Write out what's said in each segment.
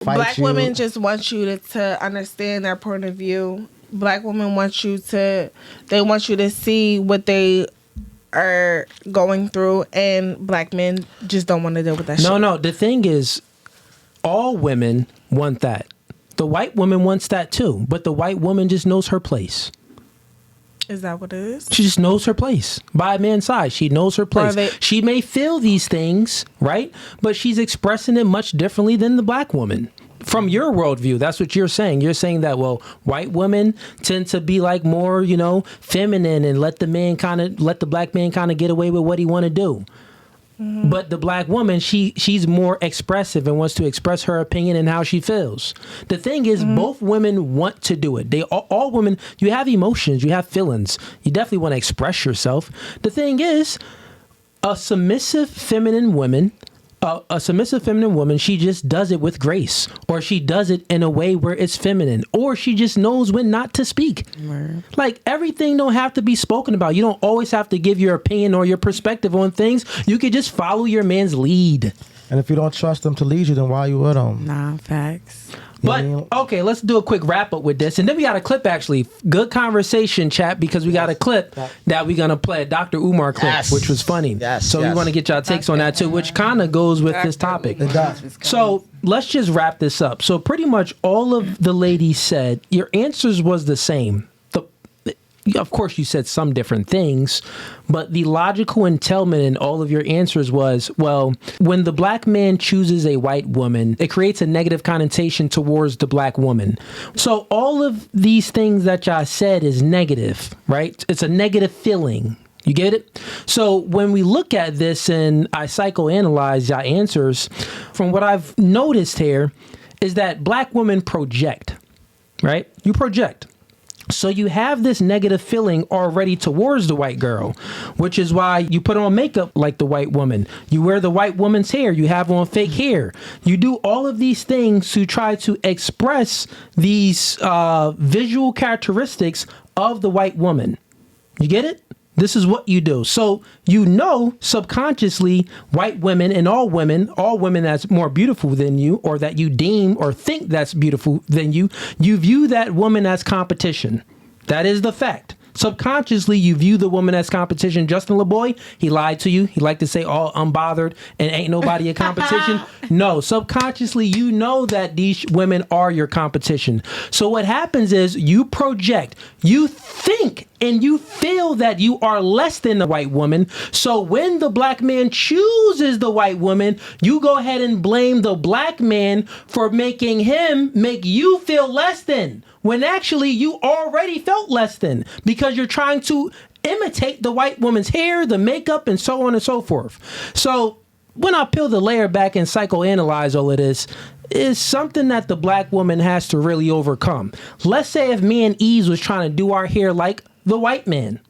Black women just want you to understand their point of view. Black women want you to see what they are going through, and black men just don't want to deal with that shit. No, the thing is, all women want that. The white woman wants that too, but the white woman just knows her place. Is that what it is? She just knows her place. By a man's side, she knows her place. She may feel these things, right? But she's expressing it much differently than the black woman. From your worldview, that's what you're saying. You're saying that, well, white women tend to be like more, feminine and let the black man kind of get away with what he want to do. Mm-hmm. But the black woman, she's more expressive and wants to express her opinion and how she feels. The thing is, both women want to do it. They all women, you have emotions, you have feelings. You definitely want to express yourself. The thing is, a submissive feminine woman, she just does it with grace, or she does it in a way where it's feminine, or she just knows when not to speak. Right. Like, everything don't have to be spoken about. You don't always have to give your opinion or your perspective on things. You could just follow your man's lead. And if you don't trust them to lead you, then why are you with them? Nah, facts. But, okay, let's do a quick wrap up with this. And then we got a clip, actually. Good conversation, chat, because we got a clip that we're going to play, a Dr. Umar clip, which was funny. So we want to get y'all takes on that, too, which kind of goes with this topic. So let's just wrap this up. So pretty much all of the ladies said, your answers was the same. Of course, you said some different things, but the logical entailment in all of your answers was, well, when the black man chooses a white woman, it creates a negative connotation towards the black woman. So all of these things that y'all said is negative, right? It's a negative feeling. You get it? So when we look at this and I psychoanalyze y'all answers, from what I've noticed here is that black women project, right? You project. So you have this negative feeling already towards the white girl, which is why you put on makeup like the white woman. You wear the white woman's hair. You have on fake hair. You do all of these things to try to express these visual characteristics of the white woman. You get it? This is what you do. So subconsciously, white women and all women that's more beautiful than you, or that you deem or think that's beautiful than you view that woman as competition. That is the fact. Subconsciously, you view the woman as competition. Justin LeBoy, he lied to you. He liked to say all unbothered and ain't nobody a competition. No, subconsciously, you know that these women are your competition. So what happens is you project, you think and you feel that you are less than the white woman. So when the black man chooses the white woman, you go ahead and blame the black man for making him make you feel less than, when actually you already felt less than, because you're trying to imitate the white woman's hair, the makeup, and so on and so forth. So when I peel the layer back and psychoanalyze all of this, is something that the black woman has to really overcome. Let's say if me and Ease was trying to do our hair like the white man.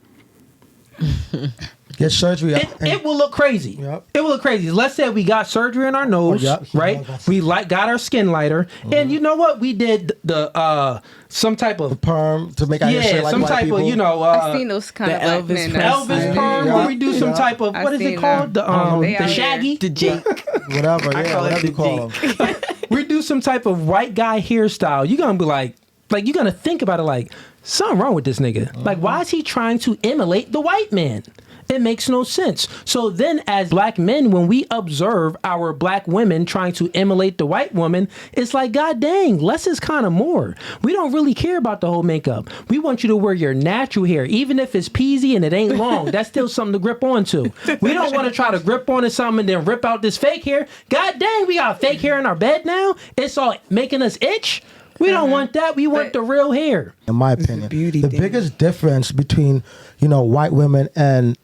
Get surgery. It will look crazy. Yep. It will look crazy. Let's say we got surgery on our nose, right? We got our skin lighter, and you know what? We did the some type of perm to make our hair straight like some white type people. of I've seen those kind of Elvis perm, where we do some type of what is it called? The shaggy, the Jake, whatever. Whatever you call them. We do some type of white guy hairstyle. You're gonna be like you're gonna think about it like something wrong with this nigga. Like, why is he trying to emulate the white man? It makes no sense. So then as black men, when we observe our black women trying to emulate the white woman, it's like, God dang, less is kind of more. We don't really care about the whole makeup. We want you to wear your natural hair. Even if it's peasy and it ain't long, that's still something to grip onto. We don't want to try to grip onto something and then rip out this fake hair. God dang, we got fake hair in our bed now. It's all making us itch. We don't want that. We want the real hair. In my opinion, the biggest difference between, white women and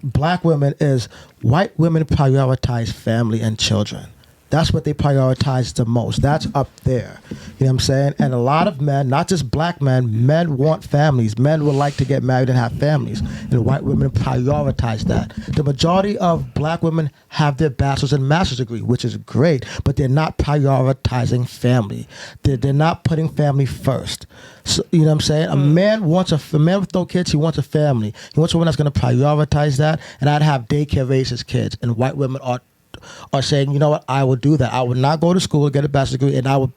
black women is white women prioritize family and children. That's what they prioritize the most. That's up there. You know what I'm saying? And a lot of men, not just black men want families. Men would like to get married and have families. And white women prioritize that. The majority of black women have their bachelor's and master's degree, which is great, but they're not prioritizing family. They're not putting family first. So, you know what I'm saying? A man with no kids, he wants a family. He wants a woman that's going to prioritize that. And I'd have daycare raise his kids. And white women are are saying, you know what, I will do that. I will not go to school, get a bachelor's degree, and I'll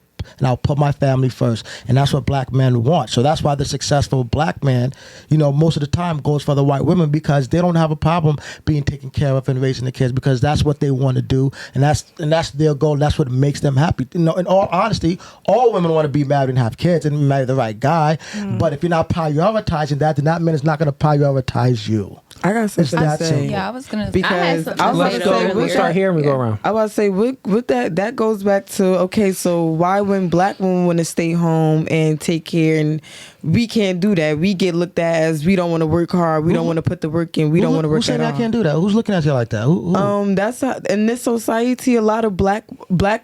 put my family first. And that's what black men want. So that's why the successful black man, most of the time goes for the white women, because they don't have a problem being taken care of and raising the kids, because that's what they want to do. And that's their goal. That's what makes them happy. In all honesty, all women want to be married and have kids and marry the right guy. But if you're not prioritizing that, then that man is not going to prioritize you. I got something to say. Yeah, I was gonna. Because I was let's go. Let's start here and we go around. I was say with that goes back to, okay, so why when black women want to stay home and take care, and we can't do that? We get looked at as we don't want to work hard. We don't want to put the work in. We don't want to work at all. Who said I all. can't do that? Who's looking at you like that? Who? That's in this society. A lot of black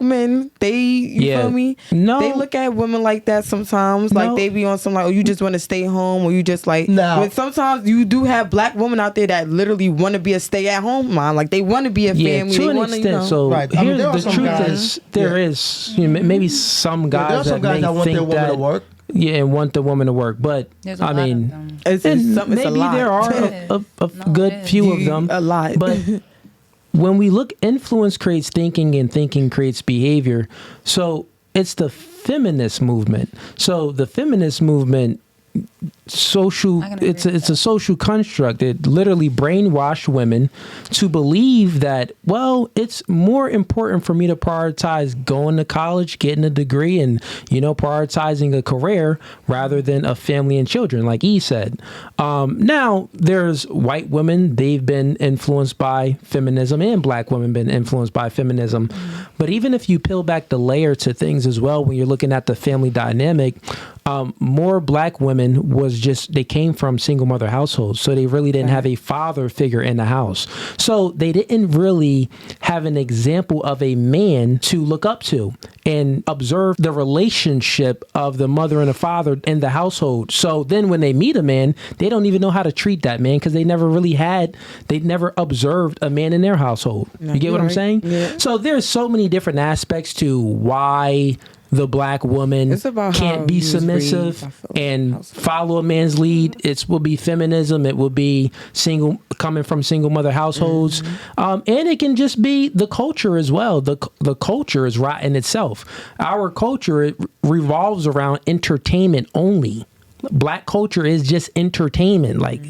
men, you feel me? No, they look at women like that sometimes. Like they be on some like, oh, you just want to stay home, or you just like. No. But sometimes you do have black women out there that literally want to be a stay-at-home mom. Like they want to be a family. To they an wanna, extent. So right. here's the truth: guys, there is maybe some guys that may want think their woman to work. Yeah, and want the woman to work, but I mean, it's maybe a lot. there are a good few of them. A lot, but when we look, influence creates thinking, and thinking creates behavior. So it's the feminist movement. So the feminist movement, it's a social construct. It literally brainwashed women to believe that, well, it's more important for me to prioritize going to college, getting a degree, and prioritizing a career rather than a family and children, like E said. Now there's white women, they've been influenced by feminism, and black women been influenced by feminism. But even if you peel back the layer to things as well, when you're looking at the family dynamic, more black women they came from single mother households. So they really didn't have a father figure in the house. So they didn't really have an example of a man to look up to and observe the relationship of the mother and the father in the household. So then when they meet a man, they don't even know how to treat that man, because they never observed a man in their household. You get what I'm saying? Yeah. So there's so many different aspects to why the black woman can't be submissive and follow a man's lead. It will be feminism. It will be coming from single mother households. And it can just be the culture as well. The culture is rotten itself. Our culture, it revolves around entertainment only. Black culture is just entertainment. Like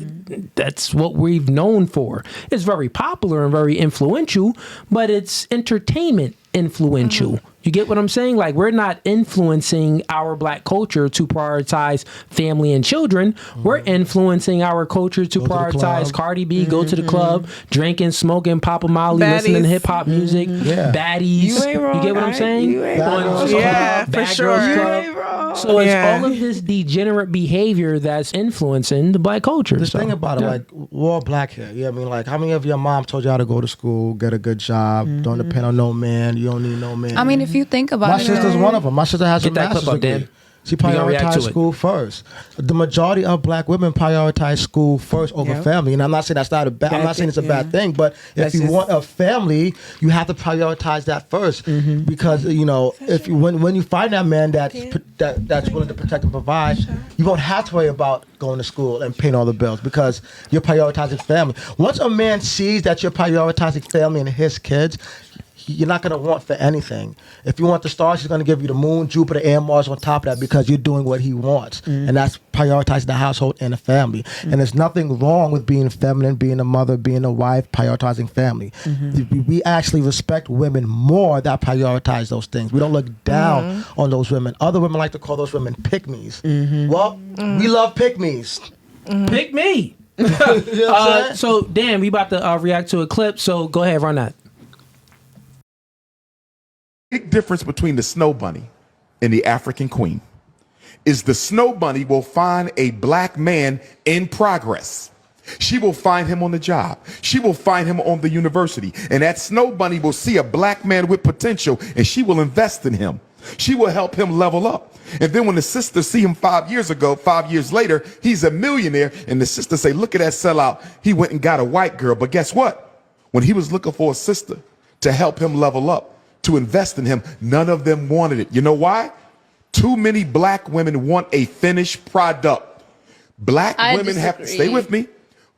that's what we've known for. It's very popular and very influential, but it's entertainment influential. You get what I'm saying? Like, we're not influencing our black culture to prioritize family and children. We're influencing our culture to prioritize Cardi B, go to the club, drinking, smoking, Papa Molly, listening to hip hop music, baddies. You ain't wrong. You get what I'm saying? Yeah, for sure. You ain't wrong. So it's all of this degenerate behavior that's influencing the black culture. The thing about it, like, we're all black here. You know what I mean? Like, how many of your mom told y'all to go to school, get a good job, don't depend on no man, you don't need no man? I mean, if you think about it, my sister's one of them. My sister has a master's degree. Dan. She prioritized school first. The majority of black women prioritize school first over family. And I'm not saying that's not a bad. I'm not saying it's a bad thing. But if you want a family, you have to prioritize that first, because if when you find that man that's willing to protect and provide, you won't have to worry about going to school and paying all the bills, because you're prioritizing family. Once a man sees that you're prioritizing family and his kids, you're not going to want for anything. If you want the stars, he's going to give you the moon, Jupiter, and Mars on top of that, because you're doing what he wants. And that's prioritizing the household and the family. And there's nothing wrong with being feminine, being a mother, being a wife, prioritizing family. We actually respect women more that prioritize those things. We don't look down on those women. Other women like to call those women pick-me's. Well, we love pick-me's. Pick me. So, Dan, we about to react to a clip, so go ahead, run that. Big difference between the snow bunny and the African queen is the snow bunny will find a black man in progress. She will find him on the job. She will find him on the university. And that snow bunny will see a black man with potential, and she will invest in him. She will help him level up. And then when the sister see him 5 years ago, 5 years later, he's a millionaire, and the sister say, look at that sellout. He went and got a white girl. But guess what? When he was looking for a sister to help him level up, to invest in him, none of them wanted it. You know why? Too many black women want a finished product. Black women have to, stay with me.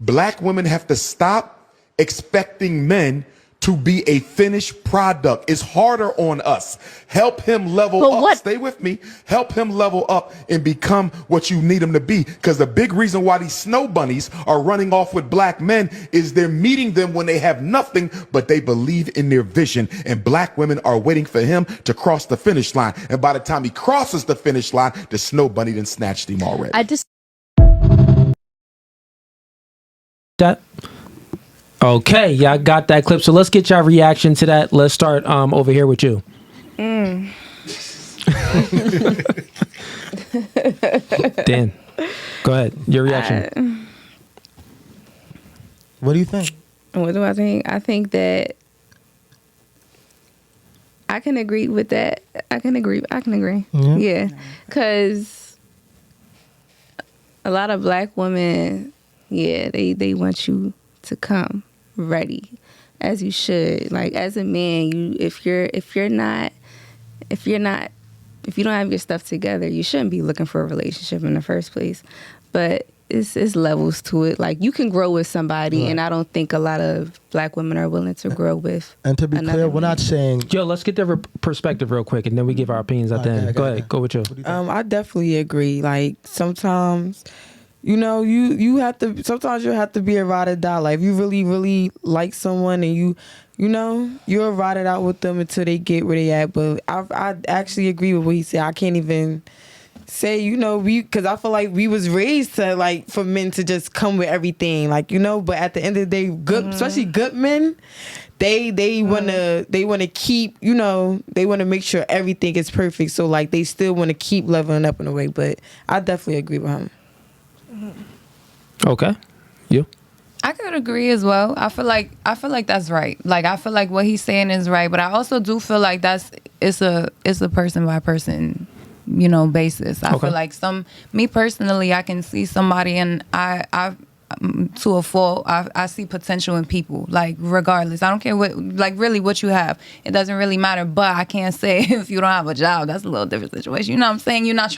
Black women have to stop expecting men to be a finished product. It's harder on us. Help him level up. Stay with me. Help him level up and become what you need him to be. Because the big reason why these snow bunnies are running off with black men is they're meeting them when they have nothing, but they believe in their vision. And black women are waiting for him to cross the finish line. And by the time he crosses the finish line, the snow bunny done snatched him already. That. Okay, y'all got that clip. So let's get y'all reaction to that. Let's start over here with you. Dan, go ahead. Your reaction. What do you think? What do I think? I think that I can agree with that. I can agree. Yeah. Because a lot of black women, they want you to come ready as you should. Like, as a man, if you don't have your stuff together, you shouldn't be looking for a relationship in the first place. But it's levels to it. Like, you can grow with somebody, and I don't think a lot of black women are willing to grow with. And to be clear, we're not saying... Yo, let's get their perspective real quick, and then we give our opinions at the end. Go ahead. Go with you. I definitely agree. Like, sometimes... you have to. Sometimes you have to be a ride or die. Like, if you really, really like someone, and you'll ride it out with them until they get where they at. But I actually agree with what he said. I can't even say, because I feel like we was raised to, like, for men to just come with everything, like, But at the end of the day, good, especially good men, they wanna keep, they wanna make sure everything is perfect. So, like, they still wanna keep leveling up in a way. But I definitely agree with him. Okay. You? I could agree as well. I feel like that's right. Like, I feel like what he's saying is right, but I also do feel like it's a person by person, basis. I feel like me personally, I can see somebody, and I to a fault, I see potential in people, like, regardless. I don't care what you have. It doesn't really matter. But I can't say if you don't have a job, that's a little different situation. You know what I'm saying? You don't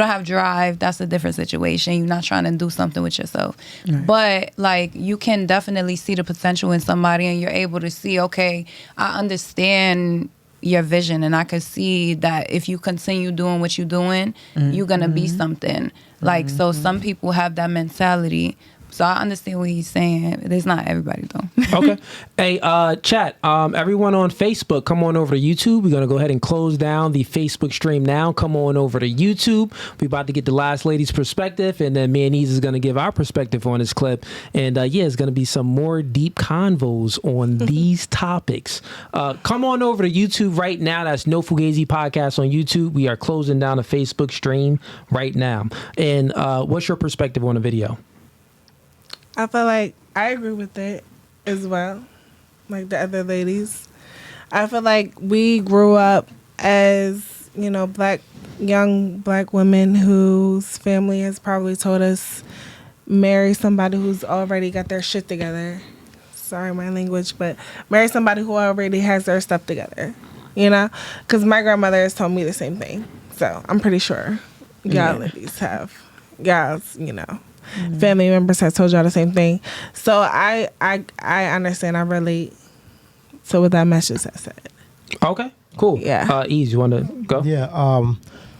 have drive, that's a different situation. You're not trying to do something with yourself. Right. But, like, you can definitely see the potential in somebody, and you're able to see, okay, I understand your vision, and I could see that if you continue doing what you're doing, you're going to be something. Like, so some people have that mentality. So I understand what he's saying. It's not everybody, though. Okay. Hey, chat, everyone on Facebook, come on over to YouTube. We're going to go ahead and close down the Facebook stream now. Come on over to YouTube. We're about to get the last lady's perspective, and then me and Ease is going to give our perspective on this clip. And, it's going to be some more deep convos on these topics. Come on over to YouTube right now. That's No Fugazee Podcast on YouTube. We are closing down the Facebook stream right now. And what's your perspective on the video? I feel like I agree with it as well, like the other ladies. I feel like we grew up as, young black women whose family has probably told us marry somebody who's already got their shit together. Sorry, my language, but marry somebody who already has their stuff together, Because my grandmother has told me the same thing. So I'm pretty sure y'all ladies have. Y'all's, family members have told y'all the same thing. So I understand. I relate to what that message has said. Okay, cool. Yeah. Ease, you want to go? Yeah.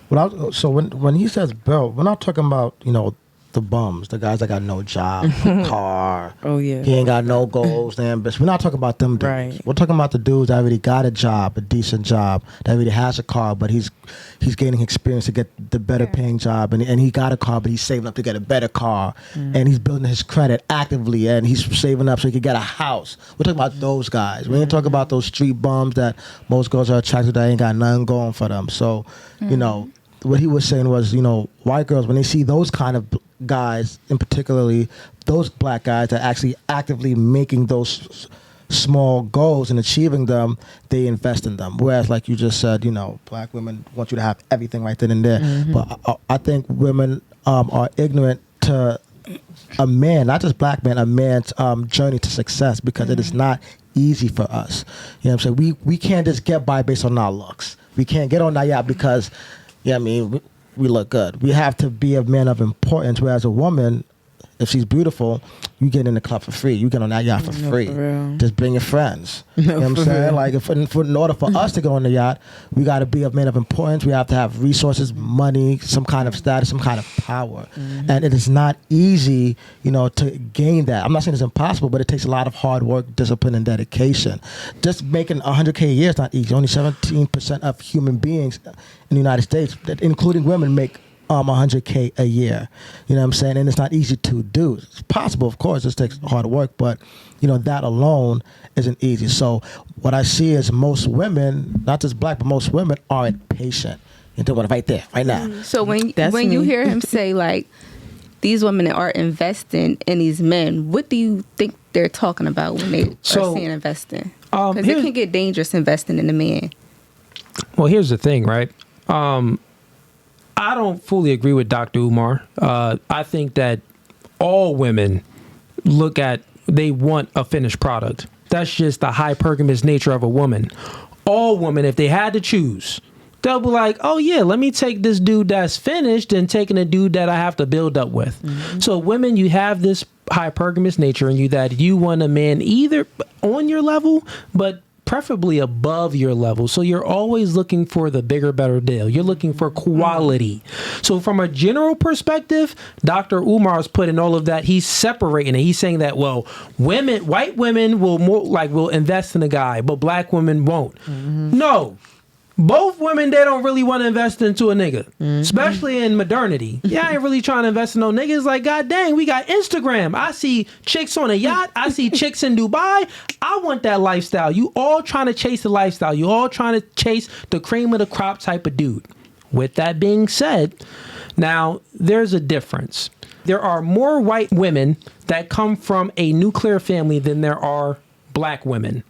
When he says belt, we're not talking about the bums, the guys that got no job, no car. Oh yeah. He ain't got no goals, no ambition. We're not talking about them dudes. Right. We're talking about the dudes that already got a job, a decent job, that already has a car, but he's gaining experience to get the better paying job, and he got a car, but he's saving up to get a better car, and he's building his credit actively, and he's saving up so he can get a house. We're talking about those guys. We ain't talking about those street bums that most girls are attracted to that ain't got nothing going for them. So, what he was saying was, white girls, when they see those kind of guys, and particularly those black guys that actually actively making those small goals and achieving them, they invest in them. Whereas, like you just said, black women want you to have everything right then and there. But I think women are ignorant to a man, not just black men, a man's journey to success, because it is not easy for us. You know what I'm saying? We can't just get by based on our looks. We can't get on that yacht because we look good. We have to be a man of importance, whereas a woman If she's beautiful, you get in the club for free. You get on that yacht for free. For just bring your friends. You know what I'm saying? Real. Like, in order for us to go on the yacht, we got to be a man of importance. We have to have resources, money, some kind of status, some kind of power. And it is not easy, to gain that. I'm not saying it's impossible, but it takes a lot of hard work, discipline, and dedication. Just making $100K a year is not easy. Only 17% of human beings in the United States, including women, make $100K a year. You know what I'm saying? And it's not easy to do. It's possible, of course. It takes hard work, but that alone isn't easy. So what I see is most women, not just black, but most women aren't patient. You're doing it right there, right now. So when you hear him say like these women are investing in these men, what do you think they're talking about when they are saying investing? Because it can get dangerous investing in a man. Well, here's the thing, right? I don't fully agree with Dr. Umar. I think that all women they want a finished product. That's just the hypergamous nature of a woman. All women, if they had to choose, they'll be like, oh yeah, let me take this dude that's finished and taking a dude that I have to build up with. So women, you have this hypergamous nature in you that you want a man either on your level, but preferably above your level. So you're always looking for the bigger, better deal. You're looking for quality. So from a general perspective, Dr. Umar is putting all of that. He's separating it. He's saying that, well, white women will invest in a guy, but black women won't. No. Both women, they don't really want to invest into a nigga, especially in modernity. Yeah, I ain't really trying to invest in no niggas. Like, god dang, we got Instagram. I see chicks on a yacht. I see chicks in Dubai. I want that lifestyle. You all trying to chase the lifestyle. You all trying to chase the cream of the crop type of dude. With that being said, now there's a difference. There are more white women that come from a nuclear family than there are black women.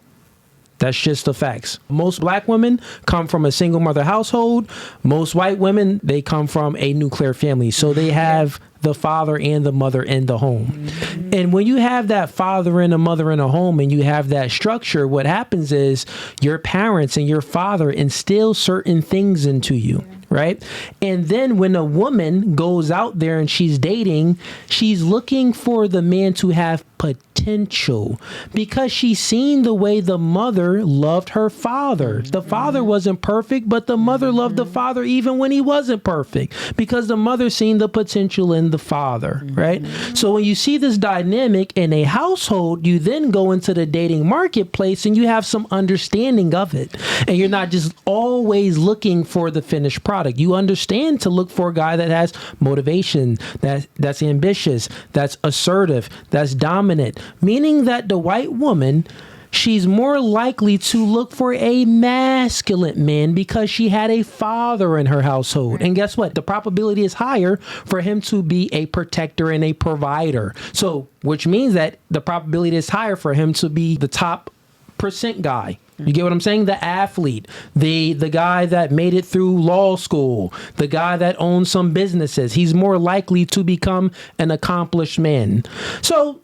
That's just the facts. Most black women come from a single mother household. Most white women, they come from a nuclear family. So they have the father and the mother in the home. And when you have that father and a mother in a home and you have that structure, what happens is your parents and your father instill certain things into you. Right. And then when a woman goes out there and she's dating, she's looking for the man to have potential because she's seen the way the mother loved her father. The father wasn't perfect, but the mother loved the father even when he wasn't perfect because the mother seen the potential in the father. Right. So when you see this dynamic in a household, you then go into the dating marketplace and you have some understanding of it. And you're not just always looking for the finished product. You understand to look for a guy that has motivation, that's ambitious, that's assertive, that's dominant, meaning that the white woman, she's more likely to look for a masculine man because she had a father in her household. And guess what? The probability is higher for him to be a protector and a provider. So, which means that the probability is higher for him to be the top percent guy. You get what I'm saying? The athlete, the guy that made it through law school, the guy that owns some businesses. He's more likely to become an accomplished man. So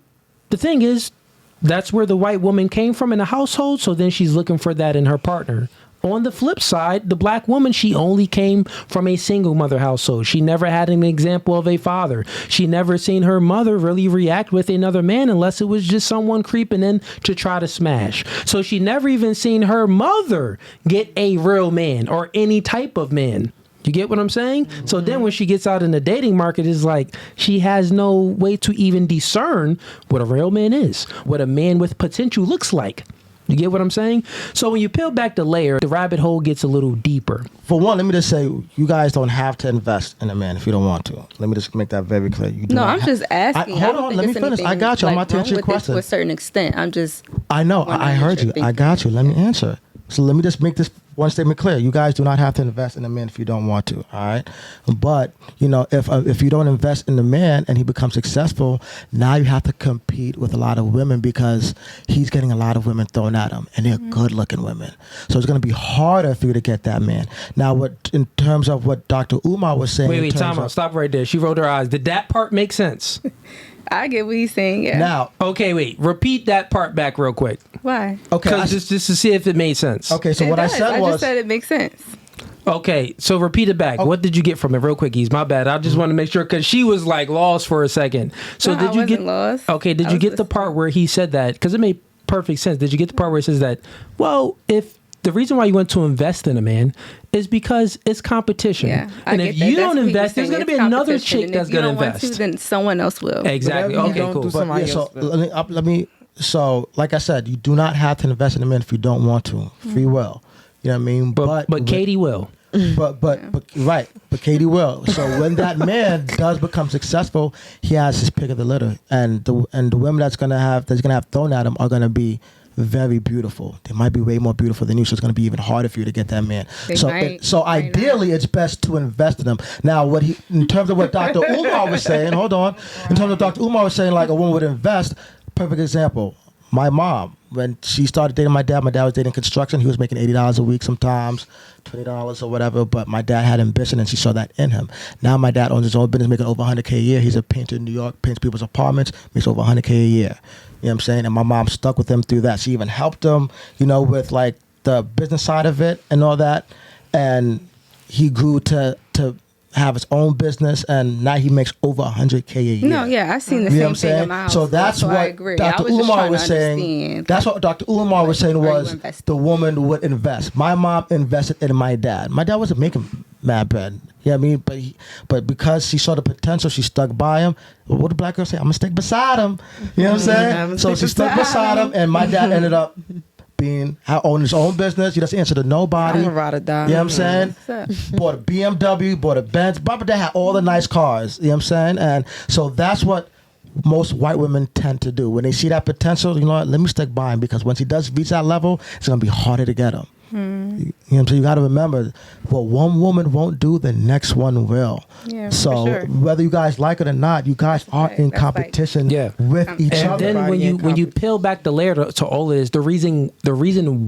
the thing is, that's where the white woman came from in the household. So then she's looking for that in her partner. On the flip side, the black woman, she only came from a single mother household. She never had an example of a father. She never seen her mother really react with another man unless it was just someone creeping in to try to smash. So she never even seen her mother get a real man or any type of man. You get what I'm saying? So then when she gets out in the dating market, it's like she has no way to even discern what a real man is, what a man with potential looks like. You get what I'm saying? So when you peel back the layer, the rabbit hole gets a little deeper. For one, let me just say, you guys don't have to invest in a man if you don't want to. Let me just make that very clear. I'm just asking. Hold on, let me finish. I got you. I'm about to answer your question. To a certain extent, I know. I heard you. I got you. Let me answer. So let me just make this one statement clear. You guys do not have to invest in a man if you don't want to, all right? But, if you don't invest in the man and he becomes successful, now you have to compete with a lot of women because he's getting a lot of women thrown at him, and they're good-looking women. So it's going to be harder for you to get that man. Now, in terms of what Dr. Umar was saying... Wait, time out. Stop right there. She rolled her eyes. Did that part make sense? I get what he's saying, yeah. Now... Okay, wait. Repeat that part back real quick. Why? Okay. Just to see if it made sense. Okay, so I said was... I just said it makes sense. Okay, so repeat it back. What did you get from it, real quick, Ease? My bad. I just want to make sure because she was like lost for a second. So No, did I you get wasn't lost. Okay, did you get the part where he said that? Because it made perfect sense. Did you get the part where it says that? Well, if the reason why you want to invest in a man is because it's competition. Yeah, and if you don't invest, there's going to be another chick that's going to invest. Want to, then someone else will. Exactly. Okay, cool. So like I said, you do not have to invest in a man if you don't want to. Free will. You know what I mean? But Katie will. But Katie will. So when that man does become successful, he has his pick of the litter, and the women that's gonna have thrown at him are gonna be very beautiful. They might be way more beautiful than you, so it's going to be even harder for you to get that man. So ideally, it's best to invest in them. Now, in terms of what Dr. Umar was saying, hold on. In terms of Dr. Umar was saying, like a woman would invest. Perfect example. My mom, when she started dating my dad was dating construction. He was making $80 a week sometimes, $20 or whatever. But my dad had ambition, and she saw that in him. Now my dad owns his own business, making over $100K a year. He's a painter in New York, paints people's apartments, makes over $100K a year. You know what I'm saying? And my mom stuck with him through that. She even helped him, with like the business side of it and all that. And he grew to have his own business, and now he makes over $100K a year. No, yeah, I've seen the same thing in my house. So that's what Dr. Umar was saying. That's what Dr. Umar was saying was the woman would invest. My mom invested in my dad. My dad wasn't making mad bread. You know what I mean? But because she saw the potential, she stuck by him. What did black girl say? I'm going to stick beside him. You know what I'm saying? So she stuck beside him, and my dad ended up owning his own business. He doesn't answer to nobody. I'm a ride or die. You know what I'm saying? Bought a BMW, bought a Benz. My dad had all the nice cars. You know what I'm saying? And so that's what most white women tend to do. When they see that potential, you know what? Let me stick by him, because once he does reach that level, it's going to be harder to get him. You know what I'm saying? You got to remember, what one woman won't do, the next one will. Yeah, so for sure. whether you guys like it or not, you guys are in competition with each other. And then when you peel back the layer to all of this, the reason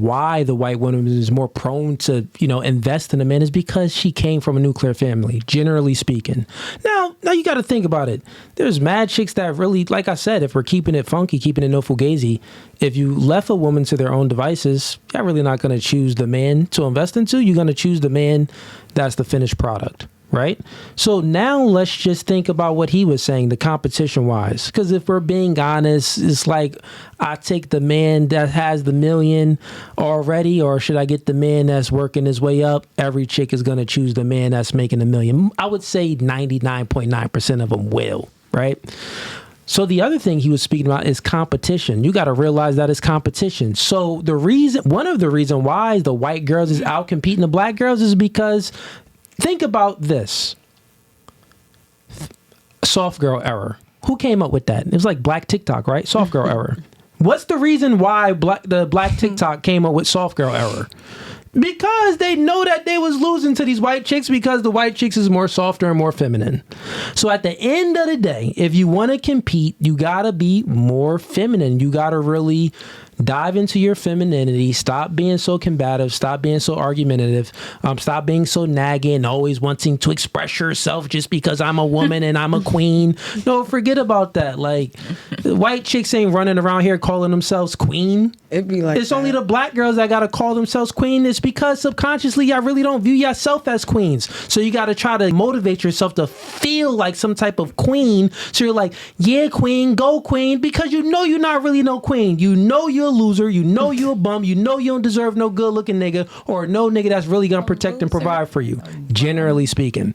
why the white woman is more prone to invest in a man is because she came from a nuclear family, generally speaking. Now you got to think about it. There's mad chicks that really, like I said, if we're keeping it funky, keeping it no Fugazee, if you left a woman to their own devices, you're really not going to choose the man to invest into. You're going to choose the man that's the finished product, right? So now let's just think about what he was saying, the competition wise. Because if we're being honest, it's like, I take the man that has the million already, or should I get the man that's working his way up? Every chick is going to choose the man that's making $1 million. I would say 99.9% of them will, right? So the other thing he was speaking about is competition. You got to realize that it's competition. So one of the reasons why the white girls is out competing the black girls is because, think about this. Soft girl error. Who came up with that? It was like black TikTok, right? Soft girl error. What's the reason why the black TikTok came up with soft girl error? Because they know that they was losing to these white chicks, because the white chicks is more softer and more feminine. So at the end of the day, if you want to compete, you got to be more feminine. You got to really dive into your femininity. Stop being so combative. Stop being so argumentative. Stop being so nagging, always wanting to express yourself just because I'm a woman and I'm a queen. No, forget about that. Like, the white chicks ain't running around here calling themselves queen. It'd be like it's only the black girls that got to call themselves queen. It's because subconsciously y'all really don't view yourself as queens. So you got to try to motivate yourself to feel like some type of queen. So you're like, yeah, queen, go queen, because you know you're not really no queen. You know you're a loser. You know you're a bum. You know you don't deserve no good looking nigga, or no nigga that's really gonna protect and provide for you. Generally speaking.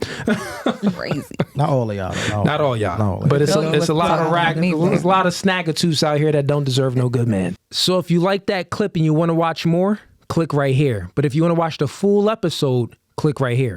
Crazy. Not all of y'all. Not all y'all. But it's a lot of there's a lot of snaggletooths out here that don't deserve no good man. So if you like that clip and you want to watch more, click right here. But if you want to watch the full episode, click right here.